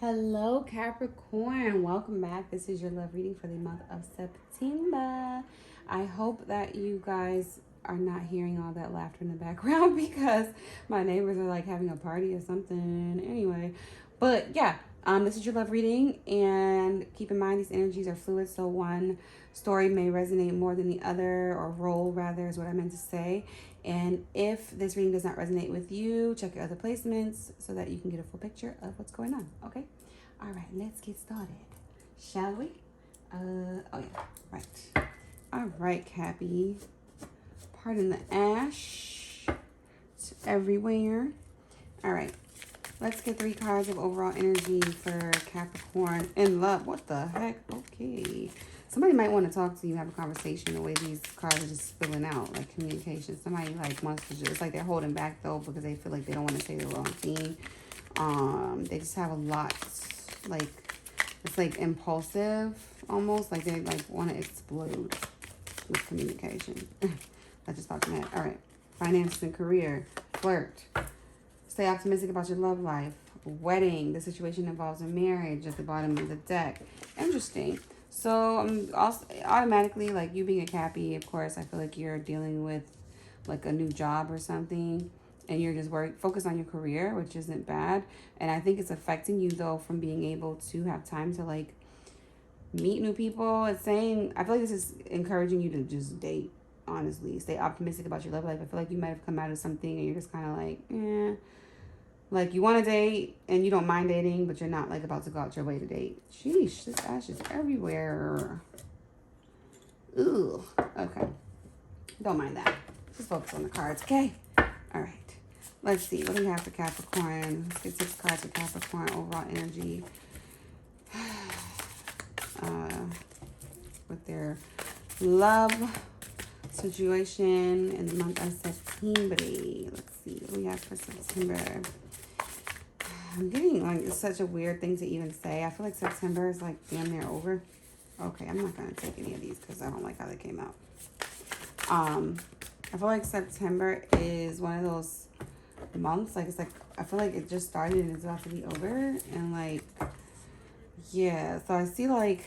Hello, Capricorn. Welcome back. This is your love reading for the month of September. I hope that you guys are not hearing all that laughter in the background because my neighbors are like having a party or something. Anyway, but yeah, this is your love reading, and keep in mind these energies are fluid, so one story may resonate more than the other, or role rather is what I meant to say. And if this reading does not resonate with you, check your other placements so that you can get a full picture of what's going on. Okay? All right, let's get started. Shall we? Oh yeah, right. All right, Cappy. Pardon the ash. It's everywhere. All right. Let's get 3 cards of overall energy for Capricorn in love. What the heck? Okay. Somebody might want to talk to you, have a conversation, the way these cards are just filling out, like communication. Somebody like wants to just, it's like they're holding back though because they feel like they don't want to say the wrong thing. They just have a lot, like, it's like impulsive almost, like they like want to explode with communication. I just thought that. All right. Finances and career, flirt. Stay optimistic about your love life. Wedding. The situation involves a marriage at the bottom of the deck. Interesting. So I'm also automatically, like, you being a Cappy, of course, I feel like you're dealing with like a new job or something, and you're just focused on your career, which isn't bad. And I think it's affecting you though from being able to have time to like meet new people. It's saying, I feel like this is encouraging you to just date. Honestly, stay optimistic about your love life. I feel like you might have come out of something and you're just kind of like, eh. Like, you want to date and you don't mind dating, but you're not, like, about to go out your way to date. Sheesh, this ash is everywhere. Ooh, okay. Don't mind that. Just focus on the cards, okay? All right. Let's see. What do we have for Capricorn? Let's get 6 cards for Capricorn. Overall energy. With their love situation in the month of September. Let's see. What do we have for September? I'm getting, like, it's such a weird thing to even say. I feel like September is, like, damn near over. Okay, I'm not going to take any of these because I don't like how they came out. I feel like September is one of those months, like, it's like, I feel like it just started and it's about to be over. And, like, yeah, so I see, like,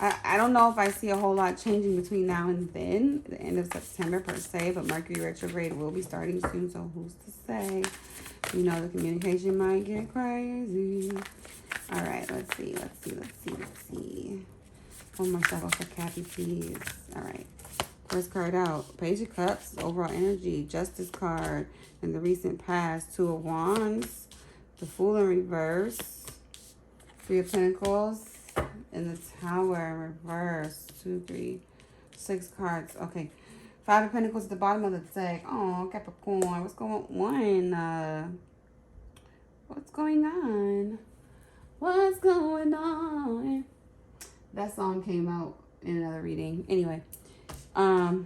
I don't know if I see a whole lot changing between now and then, the end of September per se, but Mercury retrograde will be starting soon, so who's to say? You know, the communication might get crazy. All right, let's see. One more shuffle for Cappy, please. All right. First card out. Page of Cups, overall energy, Justice card in the recent past, 2 of Wands, the Fool in reverse, 3 of Pentacles, and the Tower in reverse, 2, 3, 6 cards. Okay. 5 of Pentacles at the bottom of the deck. Oh, Capricorn, what's going on? What's going on? What's going on? That song came out in another reading. Anyway, I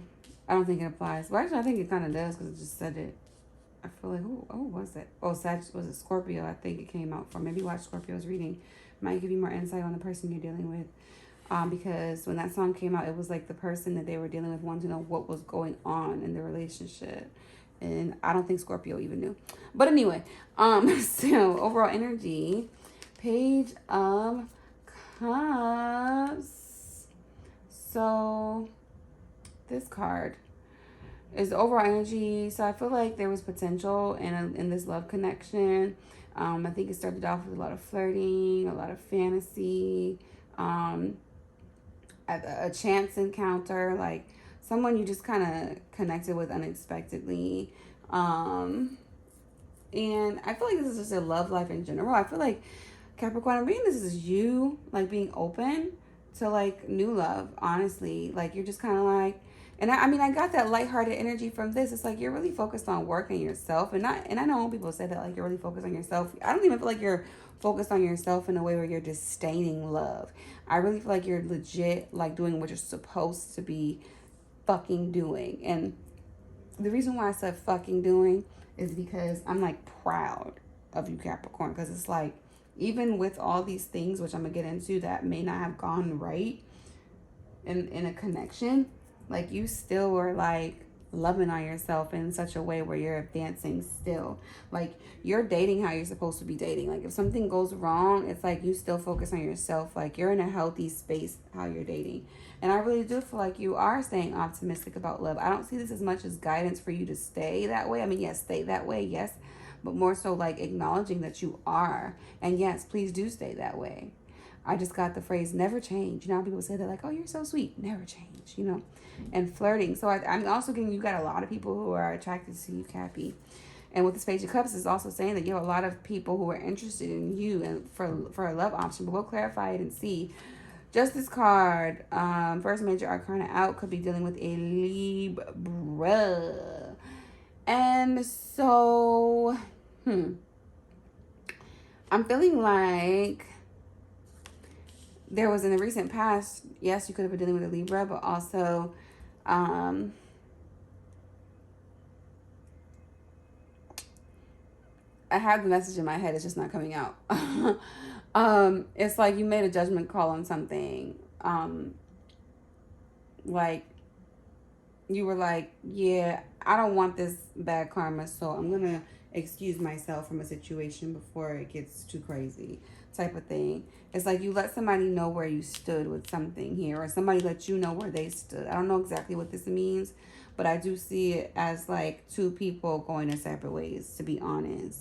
don't think it applies. Well, actually, I think it kind of does because it just said it. I feel like, who was it? Oh, was it Scorpio? I think it came out from. Maybe watch Scorpio's reading. Might give you more insight on the person you're dealing with. Because when that song came out, it was like the person that they were dealing with wanted to know what was going on in the relationship. And I don't think Scorpio even knew. But anyway, so overall energy, Page of Cups. So this card is the overall energy. So I feel like there was potential in this love connection. I think it started off with a lot of flirting, a lot of fantasy, a chance encounter, like someone you just kind of connected with unexpectedly. And I feel like this is just a love life in general. I feel like Capricorn, I'm reading this is you, like, being open to, like, new love, honestly. Like, you're just kind of like, and I mean, I got that lighthearted energy from this. It's like you're really focused on working yourself. And I know people say that, like, you're really focused on yourself. I don't even feel like you're focused on yourself in a way where you're disdaining love. I really feel like you're legit, like, doing what you're supposed to be fucking doing. And the reason why I said fucking doing is because I'm, like, proud of you, Capricorn. Because it's like, even with all these things, which I'm going to get into, that may not have gone right in a connection, like, you still were, like, loving on yourself in such a way where you're advancing still. Like, you're dating how you're supposed to be dating. Like, if something goes wrong, it's like you still focus on yourself. Like, you're in a healthy space how you're dating. And I really do feel like you are staying optimistic about love. I don't see this as much as guidance for you to stay that way. I mean, yes, stay that way, yes. But more so like acknowledging that you are. And yes, please do stay that way. I just got the phrase never change. You know how people say that, like, oh, you're so sweet, never change, you know, and flirting. So I'm also getting, you got a lot of people who are attracted to you, Cappy. And with this Page of Cups, is also saying that you have a lot of people who are interested in you and for a love option. But we'll clarify it and see. Justice card, first major arcana out, could be dealing with a Libra. And so, I'm feeling like there was in the recent past, yes, you could have been dealing with a Libra, but also, I have the message in my head, it's just not coming out. It's like you made a judgment call on something. Like, you were like, yeah, I don't want this bad karma, so I'm going to excuse myself from a situation before it gets too crazy, type of thing. It's like you let somebody know where you stood with something here, or somebody let you know where they stood. I don't know exactly what this means, but I do see it as like two people going their separate ways, to be honest.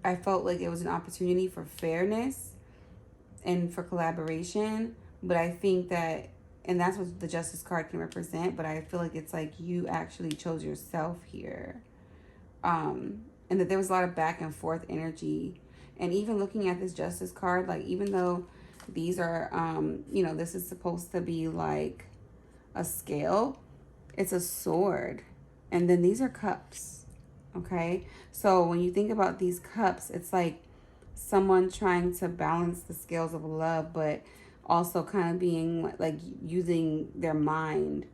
I felt like it was an opportunity for fairness and for collaboration, but I think that, and that's what the Justice card can represent, but I feel like it's like you actually chose yourself here. And that there was a lot of back and forth energy. And even looking at this Justice card, like, even though these are, you know, this is supposed to be like a scale, it's a sword. And then these are cups, okay? So when you think about these cups, it's like someone trying to balance the scales of love, but also kind of being like using their mind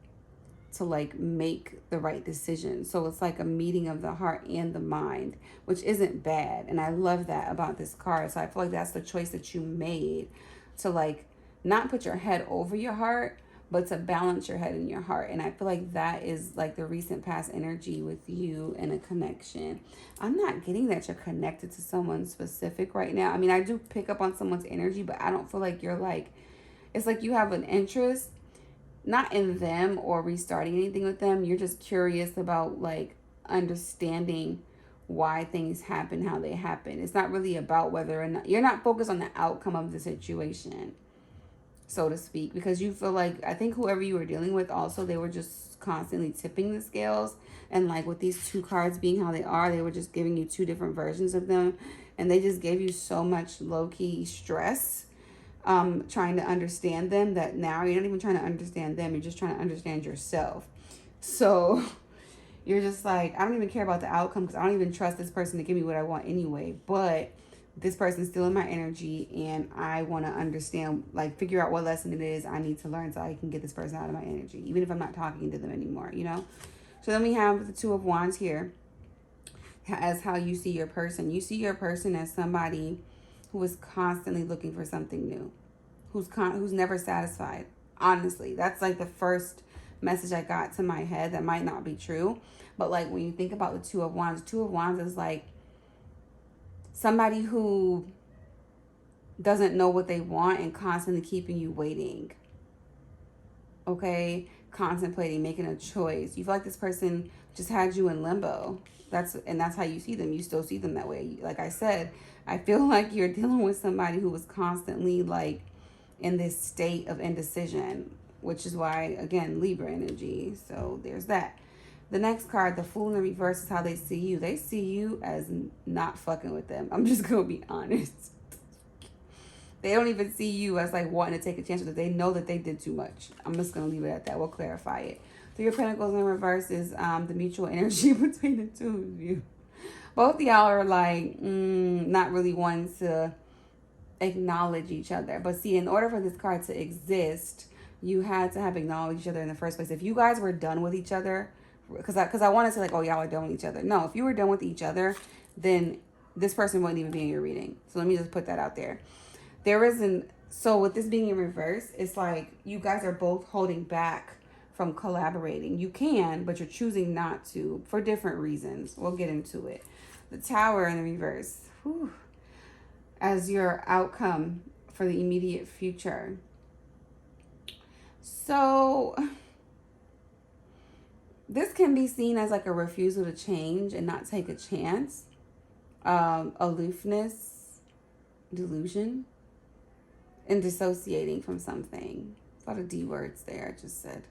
to like make the right decision. So it's like a meeting of the heart and the mind, which isn't bad. And I love that about this card. So I feel like that's the choice that you made, to like not put your head over your heart, but to balance your head and your heart. And I feel like that is like the recent past energy with you and a connection. I'm not getting that you're connected to someone specific right now. I mean, I do pick up on someone's energy, but I don't feel like you're like, it's like you have an interest, not in them or restarting anything with them. You're just curious about like understanding why things happen, how they happen. It's not really about whether or not, you're not focused on the outcome of the situation, so to speak, because you feel like, I think whoever you were dealing with also, they were just constantly tipping the scales. And like with these two cards being how they are, they were just giving you two different versions of them. And they just gave you so much low-key stress trying to understand them, that now you're not even trying to understand them, you're just trying to understand yourself. So you're just like, I don't even care about the outcome because I don't even trust this person to give me what I want anyway, but this person's still in my energy and I want to understand, like figure out what lesson it is I need to learn so I can get this person out of my energy, even if I'm not talking to them anymore, you know? So then we have the Two of Wands here as how you see your person. You see your person as somebody who is constantly looking for something new, who's never satisfied. Honestly, that's like the first message I got to my head. That might not be true, but like when you think about the Two of Wands, Two of Wands is like somebody who doesn't know what they want and constantly keeping you waiting. Okay, contemplating, making a choice. You feel like this person just had you in limbo. That's how you see them. You still see them that way. Like I said, I feel like you're dealing with somebody who was constantly like in this state of indecision, which is why, again, Libra energy. So there's that. The next card, the Fool in the reverse, is how they see you. They see you as not fucking with them. I'm just going to be honest. They don't even see you as like wanting to take a chance with it. They know that they did too much. I'm just going to leave it at that. We'll clarify it. Three of Pentacles in reverse is the mutual energy between the two of you. Both of y'all are like not really wanting to acknowledge each other. But see, in order for this card to exist, you had to have acknowledged each other in the first place. If you guys were done with each other, because I want to say like, oh, y'all are done with each other. No, if you were done with each other, then this person wouldn't even be in your reading. So let me just put that out there. So with this being in reverse, it's like you guys are both holding back from collaborating. You can, but you're choosing not to for different reasons. We'll get into it. The Tower in the reverse. Whew. As your outcome for the immediate future. So this can be seen as like a refusal to change and not take a chance. Aloofness, delusion, and dissociating from something. A lot of D words there, I just said.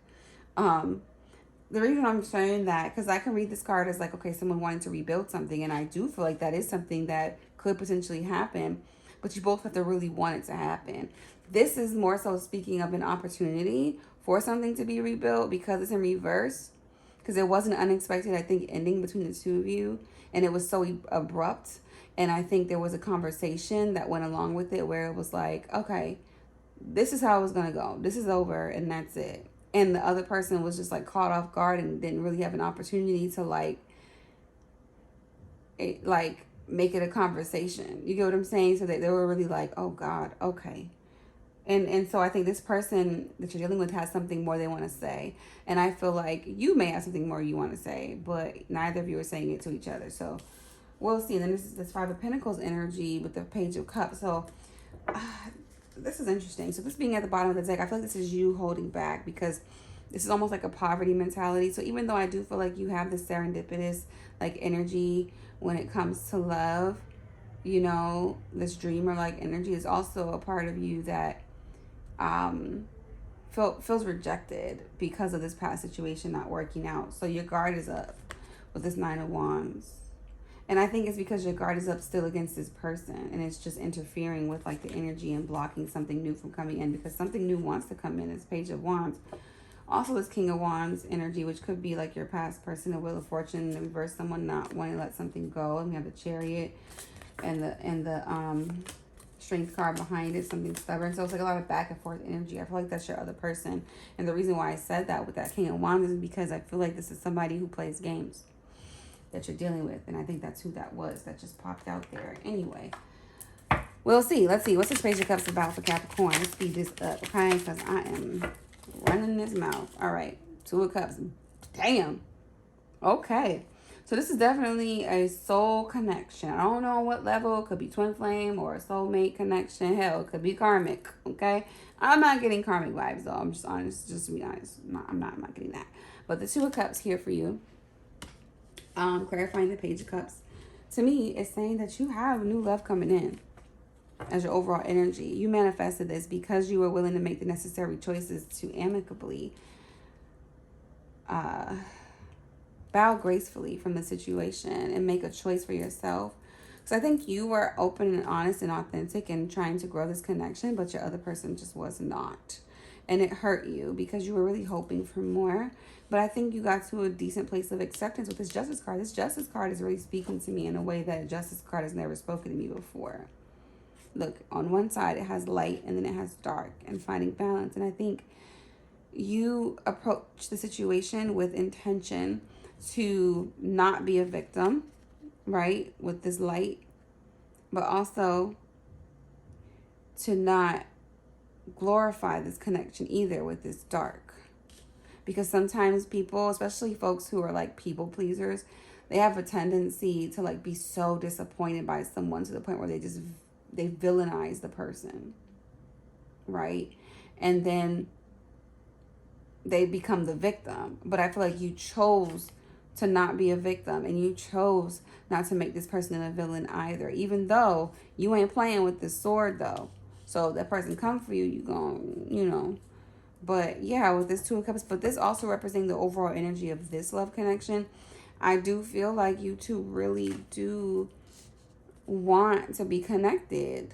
The reason I'm saying that, because I can read this card as like, okay, someone wanting to rebuild something, and I do feel like that is something that could potentially happen, but you both have to really want it to happen. This is more so speaking of an opportunity for something to be rebuilt because it's in reverse, because it was an unexpected, I think, ending between the two of you, and it was so abrupt, and I think there was a conversation that went along with it where it was like, okay, this is how it's going to go. This is over, and that's it. And the other person was just like caught off guard and didn't really have an opportunity to like make it a conversation. You get what I'm saying? So that they were really like, oh God, okay. And so I think this person that you're dealing with has something more they want to say. And I feel like you may have something more you want to say, but neither of you are saying it to each other. So we'll see. And then this is this Five of Pentacles energy with the Page of Cups. So this is interesting. So this being at the bottom of the deck, I feel like this is you holding back because this is almost like a poverty mentality. So even though I do feel like you have this serendipitous like energy when it comes to love, you know, this dreamer like energy is also a part of you that feels rejected because of this past situation not working out. So your guard is up with this Nine of Wands. And I think it's because your guard is up still against this person. And it's just interfering with like the energy and blocking something new from coming in. Because something new wants to come in. This Page of Wands. Also this King of Wands energy, which could be like your past person, the Wheel of Fortune. In the reverse, someone not wanting to let something go. And we have the Chariot and the Strength card behind it. Something stubborn. So it's like a lot of back and forth energy. I feel like that's your other person. And the reason why I said that with that King of Wands is because I feel like this is somebody who plays games that you're dealing with, and I think that's who that was that just popped out there. Anyway, we'll see. Let's see what's this Page of Cups about for Capricorn. Let's speed this up, okay? Because I am running this mouth. All right, Two of Cups. Damn. Okay, so this is definitely a soul connection. I don't know on what level. It could be twin flame or a soulmate connection. Hell, it could be karmic. Okay, I'm not getting karmic vibes though. I'm just honest. Just to be honest, I'm not getting that. But the Two of Cups here for you. Clarifying the Page of Cups to me is saying that you have new love coming in as your overall energy. You manifested this because you were willing to make the necessary choices to amicably bow gracefully from the situation and make a choice for yourself. So I think you were open and honest and authentic and trying to grow this connection, but your other person just was not. And it hurt you because you were really hoping for more. But I think you got to a decent place of acceptance with this Justice card. This Justice card is really speaking to me in a way that a Justice card has never spoken to me before. Look, on one side it has light and then it has dark and finding balance. And I think you approach the situation with intention to not be a victim, right? With this light, but also to not glorify this connection either with this dark. Because sometimes people, especially folks who are like people pleasers, they have a tendency to like be so disappointed by someone to the point where they villainize the person, right? And then they become the victim. But I feel like you chose to not be a victim, and you chose not to make this person a villain either, even though you ain't playing with this sword though. So if that person come for you, you gon', you know. But yeah, with this Two of Cups, but this also representing the overall energy of this love connection, I do feel like you two really do want to be connected.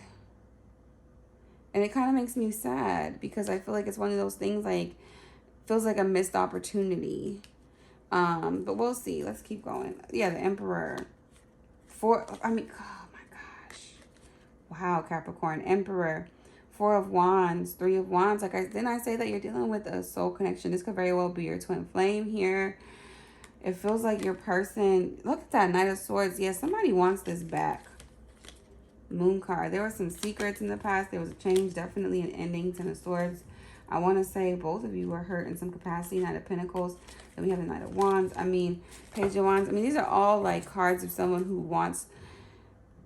And it kind of makes me sad because I feel like it's one of those things like, feels like a missed opportunity. But we'll see. Let's keep going. Yeah, the Emperor. Oh my gosh. Wow, Capricorn Emperor. Four of Wands, Three of Wands. Didn't I say that you're dealing with a soul connection? This could very well be your twin flame here. It feels like your person, look at that Knight of Swords. Yeah, somebody wants this back. Moon card. There were some secrets in the past. There was a change, definitely an ending. Ten of Swords. I want to say both of you were hurt in some capacity. Knight of Pentacles. Then we have the Knight of Wands. I mean, Page of Wands. I mean, these are all like cards of someone who wants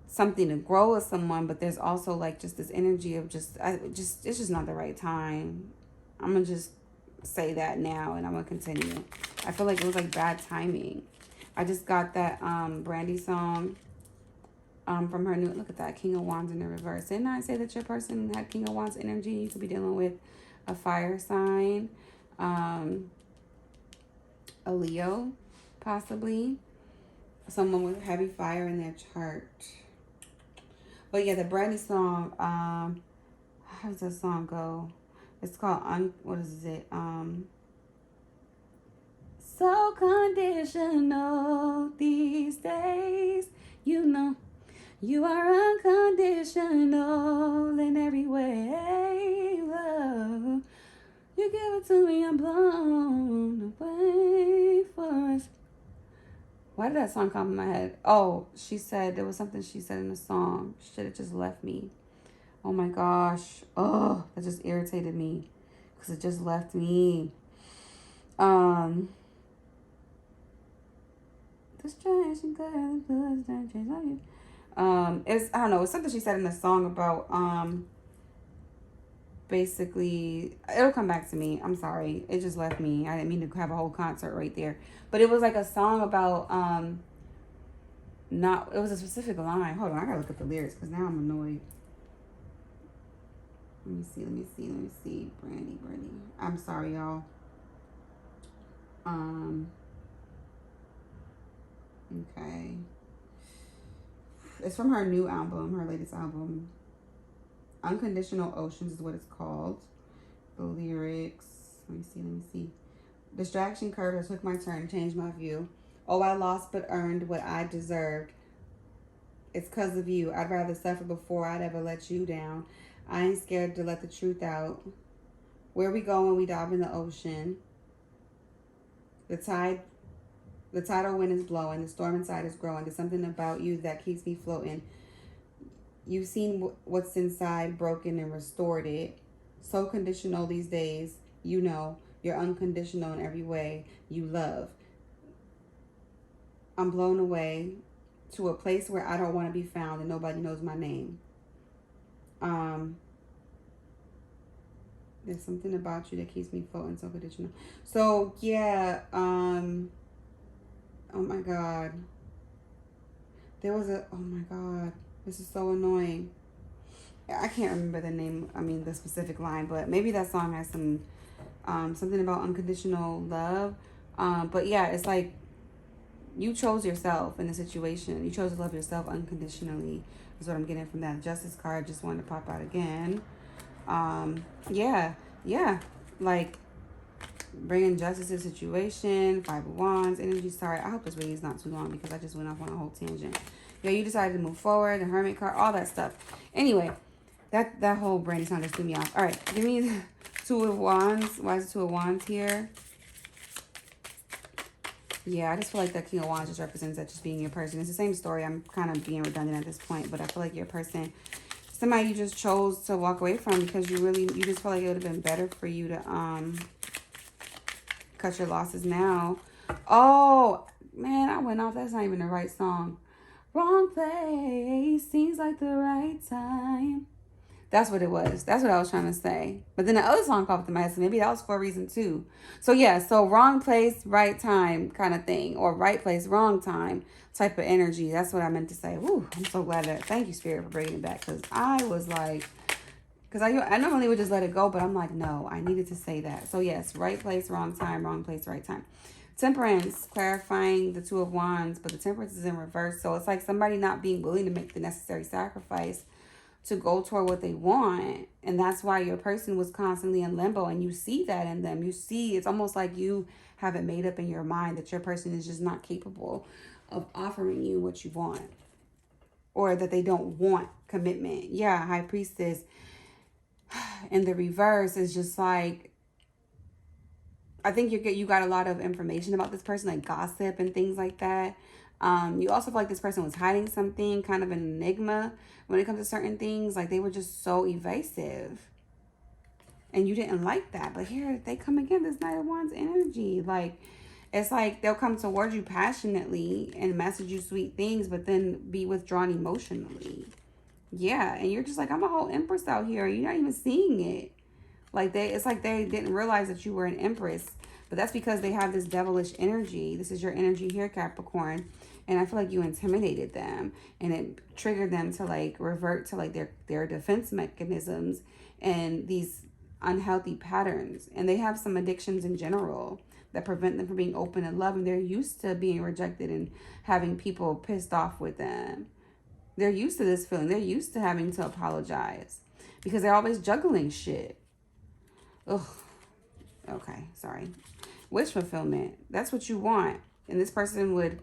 something to grow with someone, but there's also like just this energy of it's just not the right time. I'm gonna just say that now, and I'm gonna continue. I feel like it was like bad timing. I just got that Brandy song from her new, look at that, King of Wands in the reverse. Didn't I say that your person had King of Wands energy? You could be dealing with a fire sign, a Leo, possibly. Someone with heavy fire in their chart. But yeah, the Brandy song, how does that song go? It's called, what is it? So conditional these days, you know. You are unconditional in every way, love. You give it to me, I'm blown away for us. Why did that song come in my head? Oh, she said, there was something she said in the song. Shit, it just left me. Oh my gosh. Oh, that just irritated me. Because it just left me. This generation girl, it's, I don't know, it's something she said in the song about, basically, it'll come back to me. I'm sorry. It just left me. I didn't mean to have a whole concert right there. But it was like a song about, it was a specific line. Hold on, I gotta look at the lyrics because now I'm annoyed. Let me see. Brandy. I'm sorry, y'all. Okay. It's from her new album, her latest album. Unconditional Oceans is what it's called. The lyrics. Let me see. Distraction curve has took my turn, changed my view. Oh, I lost but earned what I deserved. It's because of you. I'd rather suffer before I'd ever let you down. I ain't scared to let the truth out. Where we go when we dive in the ocean. The tidal wind is blowing. The storm inside is growing. There's something about you that keeps me floating. You've seen what's inside, broken and restored it. So conditional these days. You know, you're unconditional in every way you love. I'm blown away to a place where I don't want to be found and nobody knows my name. There's something about you that keeps me floating, so conditional. So, yeah, oh my God. Oh my God. This is so annoying. I can't remember the name, the specific line, but maybe that song has some, something about unconditional love. But yeah, it's like you chose yourself in the situation. You chose to love yourself unconditionally is what I'm getting from that Justice card. Just wanted to pop out again. Yeah. Like bringing justice to the situation. Five of Wands, energy. Sorry, I hope this reading is not too long because I just went off on a whole tangent. Yeah, you decided to move forward, the Hermit card, all that stuff. Anyway, that whole Brandy song just threw me off. All right, give me the Two of Wands. Why is the Two of Wands here? Yeah, I just feel like that King of Wands just represents that just being your person. It's the same story. I'm kind of being redundant at this point, but I feel like your person, somebody you just chose to walk away from because you just feel like it would have been better for you to cut your losses now. Oh, man, I went off. That's not even the right song. Wrong place, seems like the right time. That's what it was. That's what I was trying to say. But then the other song popped in my head, so maybe that was for a reason too. So yeah, so wrong place, right time kind of thing. Or right place, wrong time type of energy. That's what I meant to say. Woo, I'm so glad that, thank you, Spirit, for bringing it back. Because I was like, because I normally would just let it go, but I'm like, no, I needed to say that. So yes, right place, wrong time, wrong place, right time. Temperance, clarifying the Two of Wands, but the Temperance is in reverse. So it's like somebody not being willing to make the necessary sacrifice to go toward what they want. And that's why your person was constantly in limbo. And you see that in them. You see, it's almost like you have it made up in your mind that your person is just not capable of offering you what you want. Or that they don't want commitment. Yeah, High Priestess. In the reverse is just like, I think you got a lot of information about this person, like gossip and things like that. You also feel like this person was hiding something, kind of an enigma when it comes to certain things. Like they were just so evasive. And you didn't like that. But here they come again, this Knight of Wands energy. Like, it's like they'll come towards you passionately and message you sweet things, but then be withdrawn emotionally. Yeah, and you're just like, I'm a whole empress out here. You're not even seeing it. Like, it's like they didn't realize that you were an empress. But that's because they have this devilish energy. This is your energy here, Capricorn. And I feel like you intimidated them. And it triggered them to, like, revert to, like, their defense mechanisms and these unhealthy patterns. And they have some addictions in general that prevent them from being open and loving. They're used to being rejected and having people pissed off with them. They're used to this feeling. They're used to having to apologize because they're always juggling shit. Ugh. Okay, sorry. Wish fulfillment. That's what you want. And this person would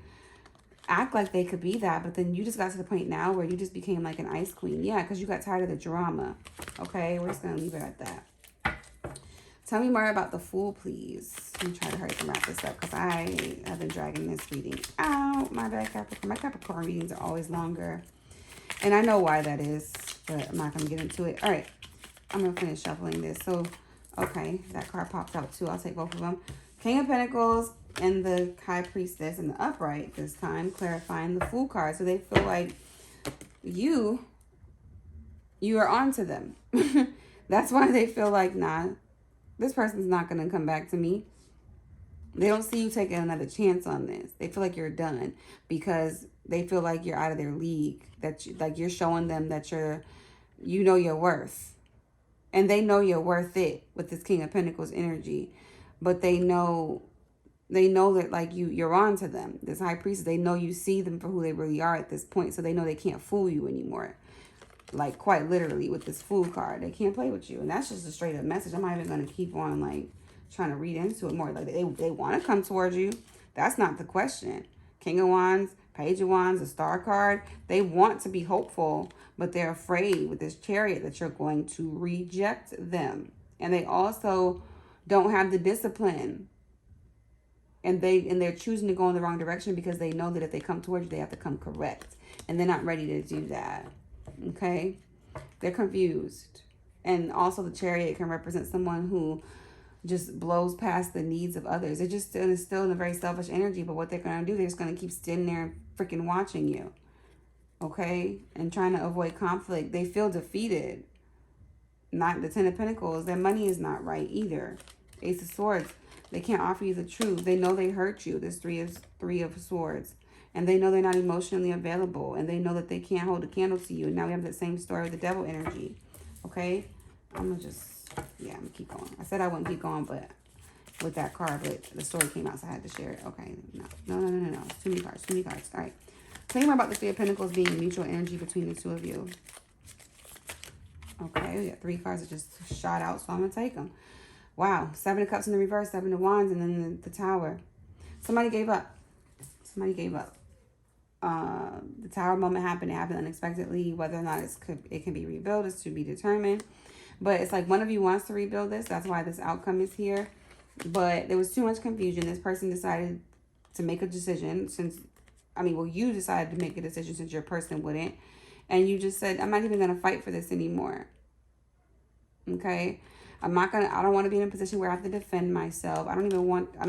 act like they could be that, but then you just got to the point now where you just became like an ice queen. Yeah, because you got tired of the drama. Okay, we're just going to leave it at that. Tell me more about the Fool, please. I'm trying to hurry up and wrap this up because I have been dragging this reading out. My bad, Capricorn. My Capricorn readings are always longer. And I know why that is, but I'm not going to get into it. All right, I'm going to finish shuffling this. So, okay, that card popped out too. I'll take both of them. King of Pentacles and the High Priestess in the upright this time, clarifying the Fool card. So they feel like you are onto them. That's why they feel like, nah, this person's not going to come back to me. They don't see you taking another chance on this. They feel like you're done because they feel like you're out of their league. That like you're showing them that you know your worth. And they know you're worth it with this King of Pentacles energy. But they know that like you're on to them. This High Priestess, they know you see them for who they really are at this point. So they know they can't fool you anymore. Like quite literally with this Fool card. They can't play with you. And that's just a straight up message. I'm not even going to keep on like trying to read into it more. Like they want to come towards you. That's not the question. King of Wands, Page of Wands, the Star card. They want to be hopeful, but they're afraid with this Chariot that you're going to reject them. And they also don't have the discipline. And they're choosing to go in the wrong direction because they know that if they come towards you, they have to come correct. And they're not ready to do that. Okay? They're confused. And also the Chariot can represent someone who just blows past the needs of others. They're just still in a very selfish energy, but what they're going to do, they're just going to keep standing there and freaking watching you. Okay? And trying to avoid conflict. They feel defeated. Not the Ten of Pentacles. Their money is not right either. Ace of Swords. They can't offer you the truth. They know they hurt you. This three of Swords. And they know they're not emotionally available. And they know that they can't hold a candle to you. And now we have the same story with the Devil energy. Okay? I'm going to just... yeah, I'm going to keep going. I said I wouldn't keep going, but with that card, but the story came out, so I had to share it. Okay, no. Too many cards. All right. Tell me more about the Three of Pentacles being mutual energy between the two of you. Okay, we got 3 cards that just shot out, so I'm going to take them. Wow, 7 of Cups in the reverse, 7 of Wands, and then the Tower. Somebody gave up. The Tower moment happened. It happened unexpectedly. Whether or not it can be rebuilt is to be determined. But it's like one of you wants to rebuild this. That's why this outcome is here. But there was too much confusion. This person decided to make a decision you decided to make a decision since your person wouldn't. And you just said, I'm not even going to fight for this anymore. Okay? I don't want to be in a position where I have to defend myself. I don't even want it. I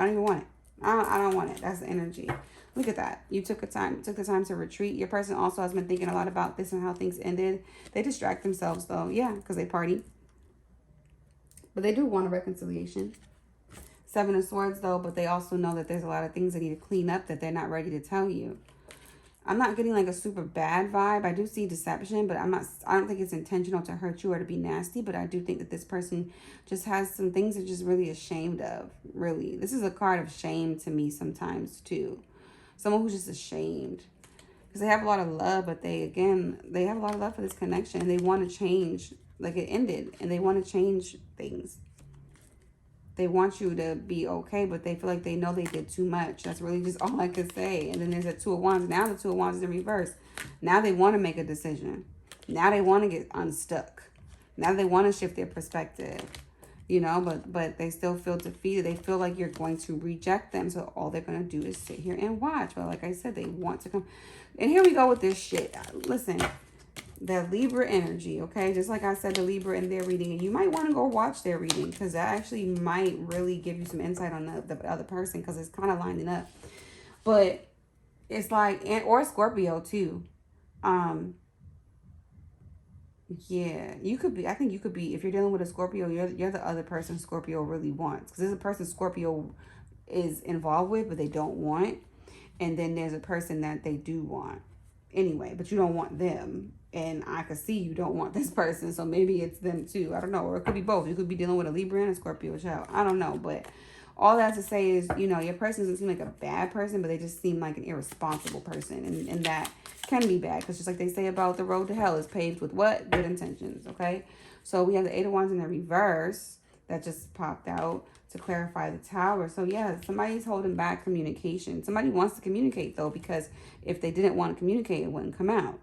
don't want it. That's the energy. Look at that. You took the time to retreat. Your person also has been thinking a lot about this and how things ended. They distract themselves though. Yeah, because they party. But they do want a reconciliation. 7 of Swords though, but they also know that there's a lot of things they need to clean up that they're not ready to tell you. I'm not getting like a super bad vibe. I do see deception, but I don't think it's intentional to hurt you or to be nasty, but I do think that this person just has some things they're just really ashamed of. Really. This is a card of shame to me sometimes too. Someone who's just ashamed. Because they have a lot of love, but they have a lot of love for this connection. And they want to change. Like it ended. And they want to change things. They want you to be okay, but they feel like they know they did too much. That's really just all I could say. And then there's a 2 of Wands. Now the 2 of Wands is in reverse. Now they want to make a decision. Now they want to get unstuck. Now they want to shift their perspective. You know, but they still feel defeated. They feel like you're going to reject them. So all they're going to do is sit here and watch. But like I said, they want to come. And here we go with this shit. Listen, that Libra energy, okay? Just like I said, the Libra in their reading. And you might want to go watch their reading, because that actually might really give you some insight on the other person, because it's kind of lining up. But it's like, or Scorpio too. Yeah, you could be, I think you could be, if you're dealing with a Scorpio, you're the other person Scorpio really wants. Because there's a person Scorpio is involved with, but they don't want. And then there's a person that they do want anyway, but you don't want them. And I could see you don't want this person, so maybe it's them too. I don't know. Or it could be both. You could be dealing with a Libra and a Scorpio child. I don't know. But all that to say is, you know, your person doesn't seem like a bad person, but they just seem like an irresponsible person. And that can be bad, because just like they say about the road to hell is paved with what? Good intentions, okay? So we have the Eight of Wands in the reverse that just popped out to clarify the Tower. So yeah, somebody's holding back communication. Somebody wants to communicate though, because if they didn't want to communicate, it wouldn't come out.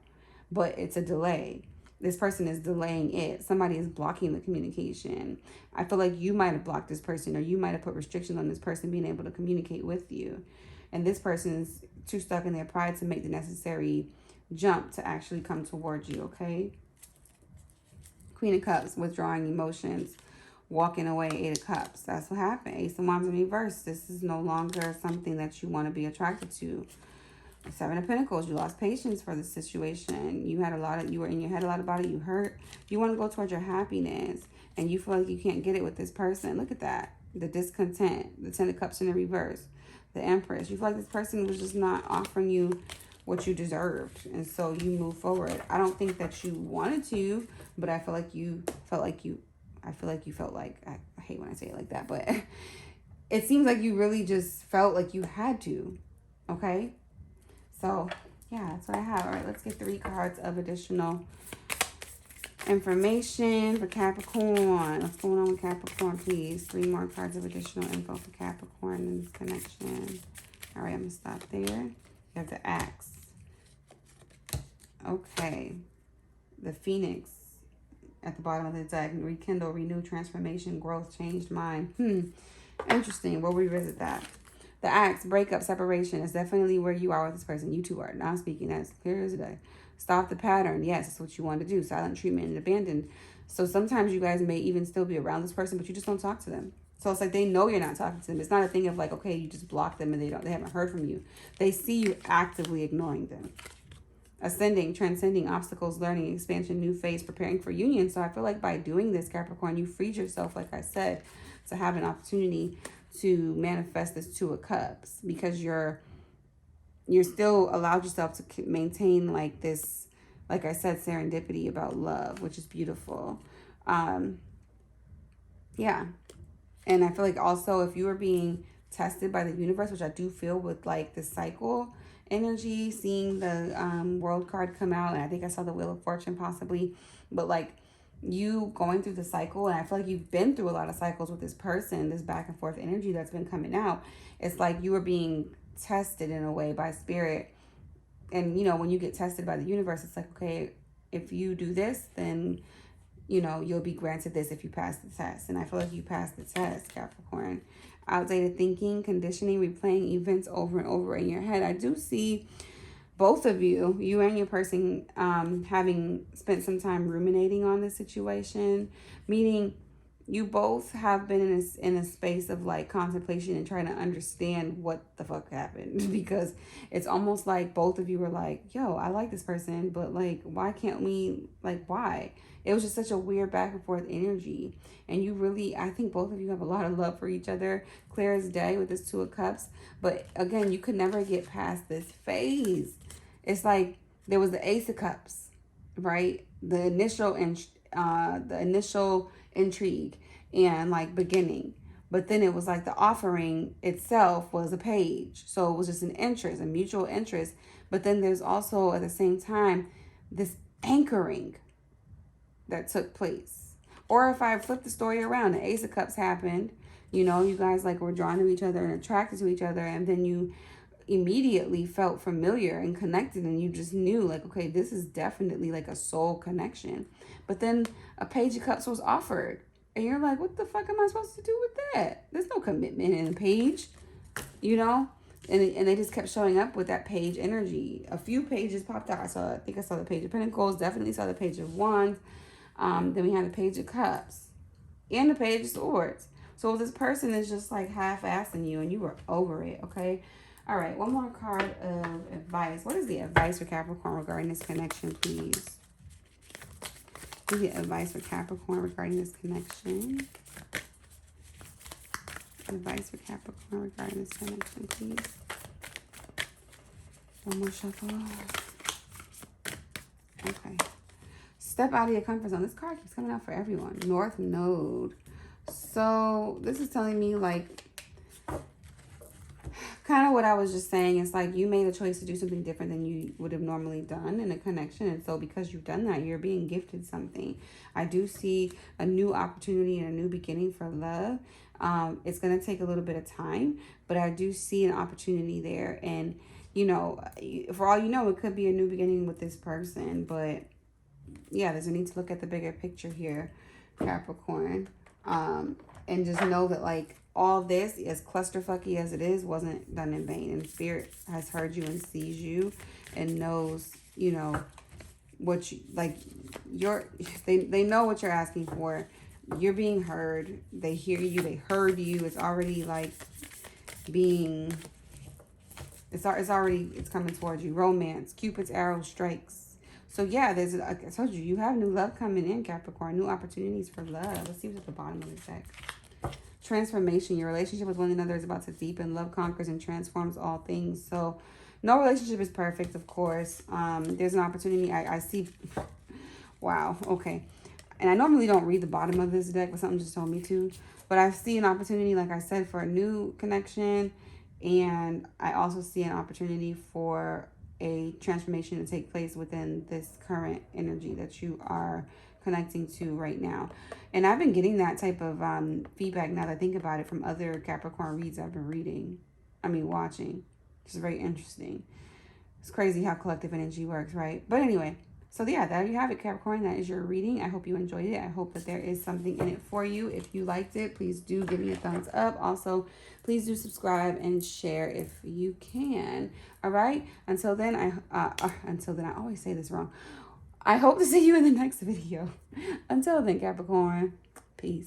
But it's a delay. This person is delaying it. Somebody is blocking the communication. I feel like you might have blocked this person, or you might have put restrictions on this person being able to communicate with you. And this person is too stuck in their pride to make the necessary jump to actually come towards you, okay? Queen of Cups, withdrawing emotions, walking away. Eight of Cups, that's what happened. Ace of Wands in reverse. This is no longer something that you want to be attracted to. Seven of Pentacles, you lost patience for the situation. You were in your head a lot about it. You hurt. You want to go towards your happiness, and you feel like you can't get it with this person. Look at that. The discontent. The Ten of Cups in the reverse. The Empress. You feel like this person was just not offering you what you deserved, and so you move forward. I don't think that you wanted to, but I feel like you felt like I hate when I say it like that, but it seems like you really just felt like you had to, okay? So, yeah, that's what I have. All right, let's get 3 cards of additional information for Capricorn. What's going on with Capricorn, please? 3 more cards of additional info for Capricorn in this connection. All right, I'm going to stop there. You have the Axe. Okay. The Phoenix at the bottom of the deck. Rekindle, renew, transformation, growth, changed mind. Interesting. We'll revisit that. The Axe, breakup, separation is definitely where you are with this person. You two are not speaking. That's clear as day. Stop the pattern. Yes, that's what you want to do. Silent treatment and abandoned. So sometimes you guys may even still be around this person, but you just don't talk to them. So it's like they know you're not talking to them. It's not a thing of like, okay, you just block them and they haven't heard from you. They see you actively ignoring them. Ascending, transcending obstacles, learning, expansion, new phase, preparing for union. So I feel like by doing this, Capricorn, you freed yourself, like I said, to have an opportunity to manifest this Two of Cups, because you're still allowed yourself to maintain like this, like I said, serendipity about love, which is beautiful. Yeah. And I feel like also if you were being tested by the universe, which I do feel with like the cycle energy, seeing the world card come out, and I think I saw the Wheel of Fortune possibly, but like you going through the cycle, and I feel like you've been through a lot of cycles with this person, this back and forth energy that's been coming out. It's like you were being tested in a way by spirit. And you know, when you get tested by the universe, it's like, okay, if you do this, then you know you'll be granted this if you pass the test. And I feel like you passed the test, Capricorn. Outdated thinking, conditioning, replaying events over and over in your head. I do see both of you and your person having spent some time ruminating on this situation, meaning you both have been in a space of like contemplation and trying to understand what the fuck happened, because it's almost like both of you were like, yo, I like this person, but like, why can't we, like, why? It was just such a weird back and forth energy. And you really, I think both of you have a lot of love for each other, clear as day with this Two of Cups. But again, you could never get past this phase. It's like there was the Ace of Cups, right? The initial intrigue and like beginning. But then it was like the offering itself was a page. So it was just an interest, a mutual interest. But then there's also at the same time this anchoring that took place. Or if I flip the story around, the Ace of Cups happened. You know, you guys like were drawn to each other and attracted to each other. And then you immediately felt familiar and connected, and you just knew like, okay, this is definitely like a soul connection. But then a Page of Cups was offered, and you're like, what the fuck am I supposed to do with that? There's no commitment in a page, you know? And they just kept showing up with that page energy. A few pages popped out. I think I saw the Page of Pentacles. Definitely saw the Page of Wands. Then we have the Page of Cups and the Page of Swords. So this person is just like half-assing you and you were over it, okay? All right, one more card of advice. What is the advice for Capricorn regarding this connection, please? What is the advice for Capricorn regarding this connection? Advice for Capricorn regarding this connection, please. One more shuffle. Okay. Step out of your comfort zone. This card keeps coming out for everyone. North Node. So this is telling me like kind of what I was just saying. It's like you made a choice to do something different than you would have normally done in a connection. And so because you've done that, you're being gifted something. I do see a new opportunity and a new beginning for love. It's going to take a little bit of time, but I do see an opportunity there. And, you know, for all you know, it could be a new beginning with this person. But yeah, there's a need to look at the bigger picture here, Capricorn. And just know that like all this, as clusterfucky as it is, wasn't done in vain. And Spirit has heard you and sees you and knows, you know, what you like. They know what you're asking for. You're being heard. They hear you. They heard you. It's already like being. It's coming towards you. Romance. Cupid's arrow strikes. So yeah, I told you, you have new love coming in, Capricorn. New opportunities for love. Let's see what's at the bottom of this deck. Transformation. Your relationship with one another is about to deepen. Love conquers and transforms all things. So no relationship is perfect, of course. There's an opportunity. I see. Wow. Okay. And I normally don't read the bottom of this deck, but something just told me to. But I see an opportunity, like I said, for a new connection. And I also see an opportunity for a transformation to take place within this current energy that you are connecting to right now. And I've been getting that type of feedback now that I think about it from other Capricorn reads I've been watching. It's very interesting. It's crazy how collective energy works, right? But anyway, so yeah, there you have it, Capricorn. That is your reading. I hope you enjoyed it. I hope that there is something in it for you. If you liked it, please do give me a thumbs up. Also, please do subscribe and share if you can. All right. Until then, I always say this wrong. I hope to see you in the next video. Until then, Capricorn, peace.